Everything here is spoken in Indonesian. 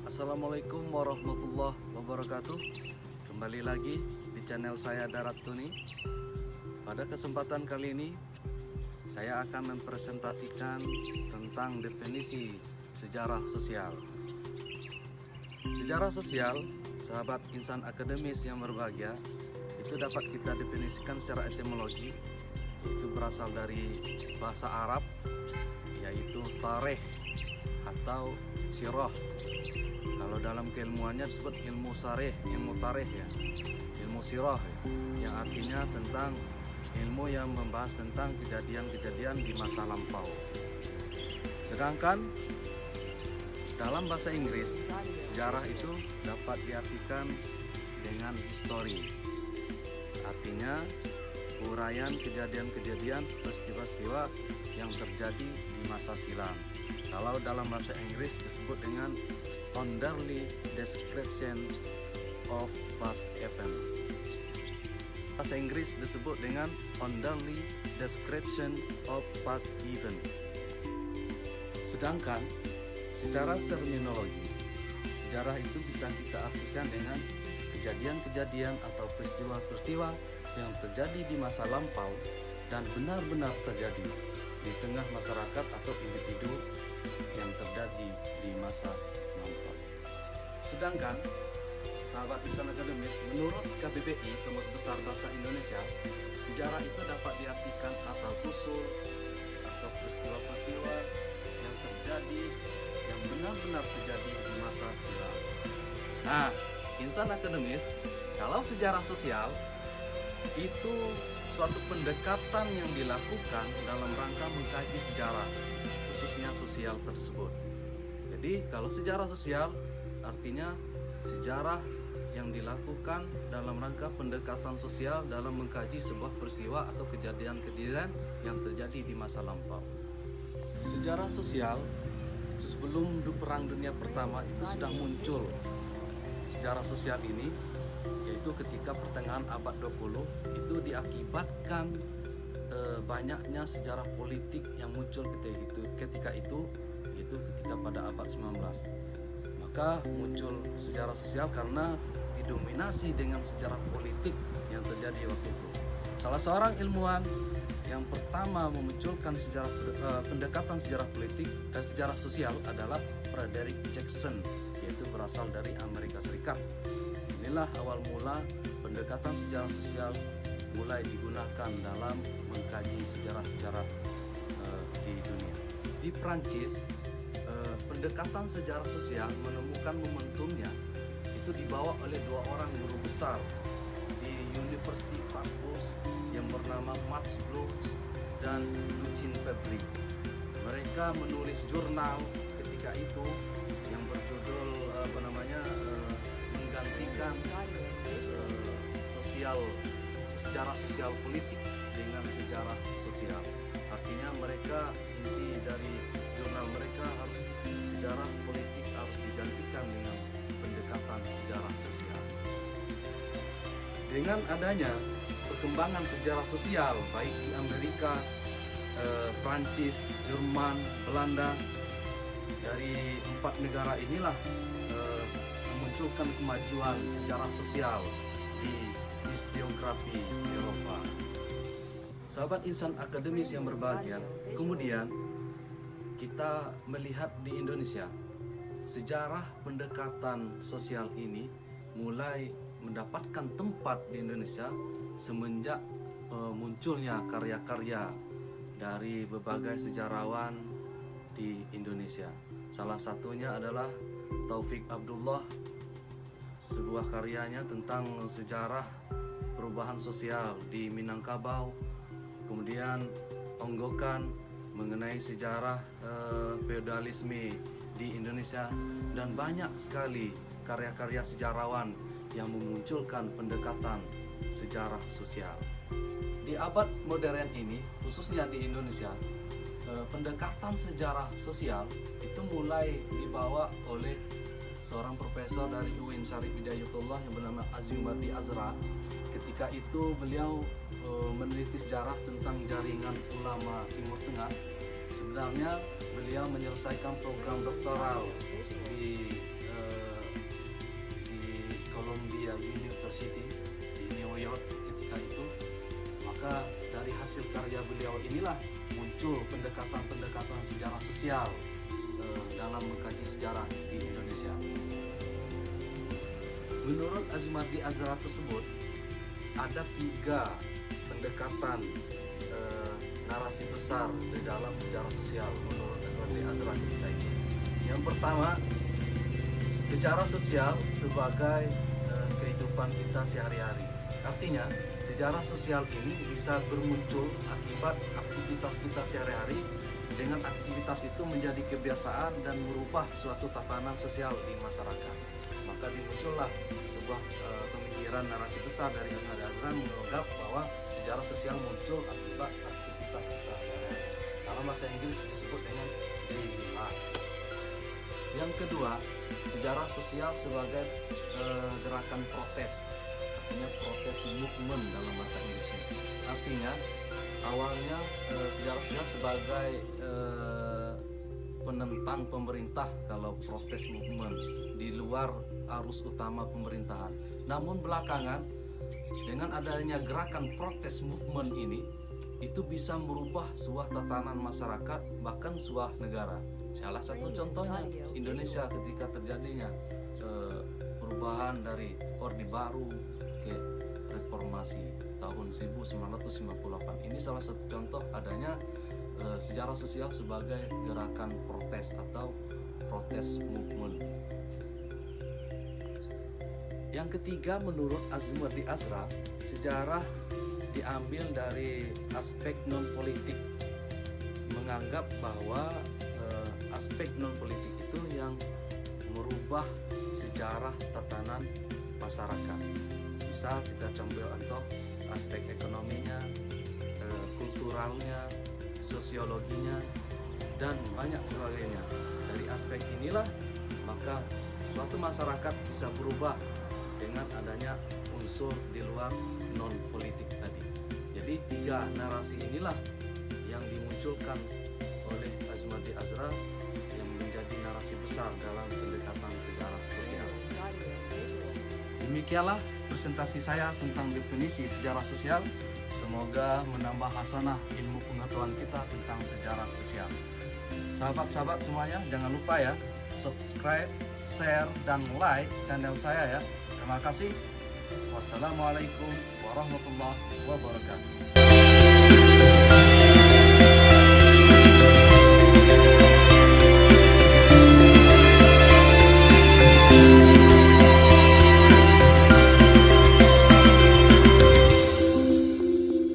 Assalamualaikum warahmatullahi wabarakatuh. Kembali lagi di channel saya Darat Tuni. Pada kesempatan kali ini saya akan mempresentasikan tentang definisi sejarah sosial. Sejarah sosial, sahabat insan akademis yang berbahagia, itu dapat kita definisikan secara etimologi, yaitu berasal dari bahasa Arab, yaitu tarikh atau sirah. Kalau dalam keilmuannya disebut ilmu sarih, ilmu tarikh ya, ilmu sirah ya, yang artinya tentang ilmu yang membahas tentang kejadian-kejadian di masa lampau. Sedangkan dalam bahasa Inggris, sejarah itu dapat diartikan dengan history. Artinya uraian kejadian-kejadian, peristiwa-peristiwa yang terjadi di masa silam. Kalau dalam bahasa Inggris disebut dengan orderly description of past event. Bahasa Inggris disebut dengan orderly description of past event. Sedangkan secara terminologi, sejarah itu bisa kita artikan dengan kejadian-kejadian atau peristiwa-peristiwa yang terjadi di masa lampau dan benar-benar terjadi di tengah masyarakat atau individu yang terjadi di masa lampau. Sedangkan sahabat insan akademis, menurut KBBI, Kamus Besar Bahasa Indonesia, sejarah itu dapat diartikan asal usul atau peristiwa-peristiwa yang terjadi, yang benar-benar terjadi di masa silam. Nah, insan akademis, kalau sejarah sosial itu suatu pendekatan yang dilakukan dalam rangka mengkaji sejarah, khususnya sosial tersebut. Jadi kalau sejarah sosial artinya sejarah yang dilakukan dalam rangka pendekatan sosial dalam mengkaji sebuah peristiwa atau kejadian-kejadian yang terjadi di masa lampau. Sejarah sosial sebelum Perang Dunia Pertama itu sudah muncul. Sejarah sosial ini yaitu ketika pertengahan abad 20 itu diakibatkan banyaknya sejarah politik yang muncul ketika itu ketika pada abad 19. Maka muncul sejarah sosial karena didominasi dengan sejarah politik yang terjadi waktu itu. Salah seorang ilmuwan yang pertama memunculkan pendekatan sejarah politik sejarah sosial adalah Frederick Jackson, yaitu berasal dari Amerika Serikat. Inilah awal mula pendekatan sejarah sosial mulai digunakan dalam mengkaji sejarah-sejarah di dunia. Di Prancis, pendekatan sejarah sosial menemukan momentumnya itu dibawa oleh dua orang guru besar di University Strasbourg yang bernama Max Bloch dan Lucien Febvre. Mereka menulis jurnal ketika itu yang berjudul menggantikan sejarah sosial politik dengan sejarah sosial. Artinya mereka, inti dari jurnal mereka harus sejarah politik harus digantikan dengan pendekatan sejarah sosial. Dengan adanya perkembangan sejarah sosial baik di Amerika, Prancis, Jerman, Belanda, dari 4 negara inilah memunculkan kemajuan sejarah sosial di historiografi Eropa. Sahabat insan akademis yang berbahagia, kemudian kita melihat di Indonesia, sejarah pendekatan sosial ini mulai mendapatkan tempat di Indonesia semenjak munculnya karya-karya dari berbagai sejarawan di Indonesia. Salah satunya adalah Taufik Abdullah, sebuah karyanya tentang sejarah perubahan sosial di Minangkabau, kemudian Onggokan mengenai sejarah feodalisme di Indonesia, dan banyak sekali karya-karya sejarawan yang memunculkan pendekatan sejarah sosial. Di abad modern ini, khususnya di Indonesia, pendekatan sejarah sosial itu mulai dibawa oleh seorang profesor dari UIN Syarif Hidayatullah yang bernama Azimuddin Azra. Ketika itu beliau meneliti sejarah tentang jaringan ulama Timur Tengah. Sebenarnya beliau menyelesaikan program doktoral di Columbia University di New York ketika itu. Maka dari hasil karya beliau inilah muncul pendekatan-pendekatan sejarah sosial dalam mengkaji sejarah di Indonesia. Menurut Azmardi Azra tersebut, ada 3 pendekatan narasi besar di dalam sejarah sosial menurut Azmardi Azra ketika itu. Yang pertama, sejarah sosial sebagai kehidupan kita sehari-hari. Artinya, sejarah sosial ini bisa bermuncul akibat aktivitas kita sehari-hari, dengan aktivitas itu menjadi kebiasaan dan merubah suatu tatanan sosial di masyarakat. Maka dimuncullah sebuah pemikiran narasi besar dari Azmardi Azra menganggap bahwa sejarah sosial muncul akibat aktivitas kita sehari-hari. Dalam bahasa Inggris disebut dengan daily life. Yang kedua, sejarah sosial sebagai gerakan protes. Artinya protes movement dalam bahasa Inggrisnya. Artinya awalnya sejarah sosial sebagai penentang pemerintah kalau protes movement di luar arus utama pemerintahan. Namun belakangan dengan adanya gerakan protes movement ini, itu bisa merubah sebuah tatanan masyarakat, bahkan sebuah negara. Salah satu contohnya Indonesia ketika terjadinya perubahan dari Orde Baru ke reformasi tahun 1998. Ini salah satu contoh adanya sejarah sosial sebagai gerakan protes atau protes movement. Yang ketiga, menurut Azmardi Azra, sejarah diambil dari aspek non politik, menganggap bahwa aspek non politik itu yang merubah sejarah tatanan masyarakat. Bisa kita ambil contoh aspek ekonominya, kulturalnya, sosiologinya, dan banyak sebagainya. Dari aspek inilah maka suatu masyarakat bisa berubah dengan adanya unsur di luar non politik tadi. Jadi 3 narasi inilah yang dimunculkan oleh Azmardi Azra yang menjadi narasi besar dalam pendekatan sejarah sosial. Demikianlah presentasi saya tentang definisi sejarah sosial. Semoga menambah hasanah ilmu pengetahuan kita tentang sejarah sosial. Sahabat-sahabat semuanya, jangan lupa ya, subscribe, share, dan like channel saya ya. Terima kasih. Wassalamualaikum warahmatullahi wabarakatuh.